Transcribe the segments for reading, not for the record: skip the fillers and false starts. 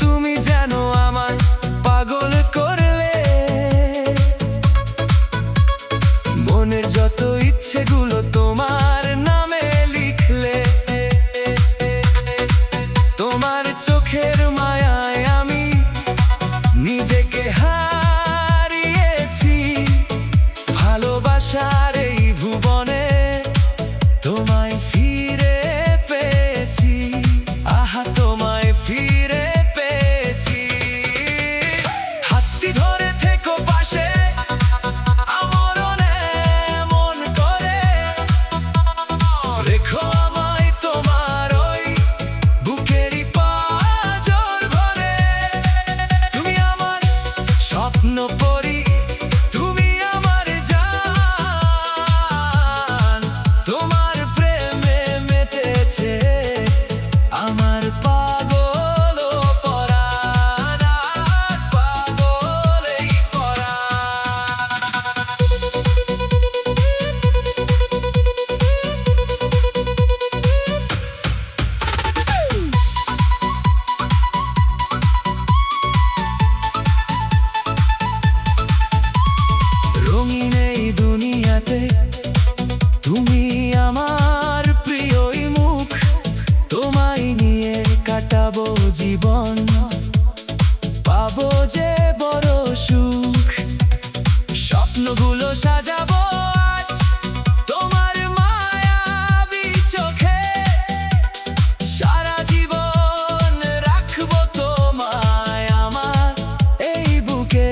তুমি জানো আমায় পাগল করলে, মনের যত ইচ্ছেগুলো তোমার নামে লিখলে, তোমার চোখের মায়ায় আমি নিজেকে হারিয়েছি। ভালোবাসার এই ভুবনে তোমায় ফিরে পেয়েছি, আহা তোমায় ফিরে পেয়েছি। হাতটি ধরে থেকো পাশে আমরণে মন করে, রেখো আমায় তোমার ওই বুকেরই পাঁজর ভরে। তুমি আমার স্বপ্ন পরি, তুমি আমার জান, তোমার প্রেমে মেতেছে আমার পাগল পরাণ, পাগল এই পরাণ। রঙিন এই দুনিয়াতে তুমি আমার প্রিয়ই মুখ, তোমায় নিয়ে কাটাবো জীবন, পাবো যে বড় সুখ। স্বপ্নগুলো সাজাবো আজ তোমার মায়াবী চোখে, সারা জীবন রাখবো তোমায় আমার এই বুকে।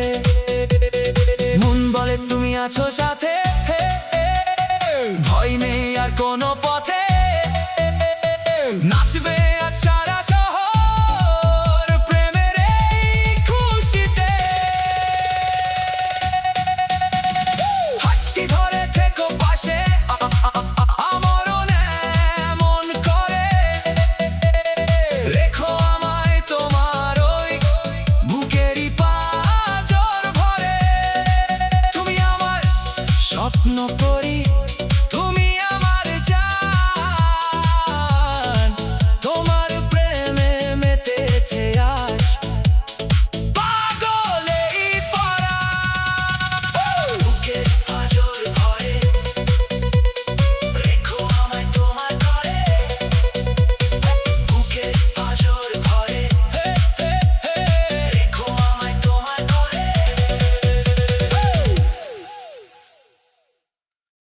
মন বলে তুমি আছো সাথে, ভয় নেই আর কোনো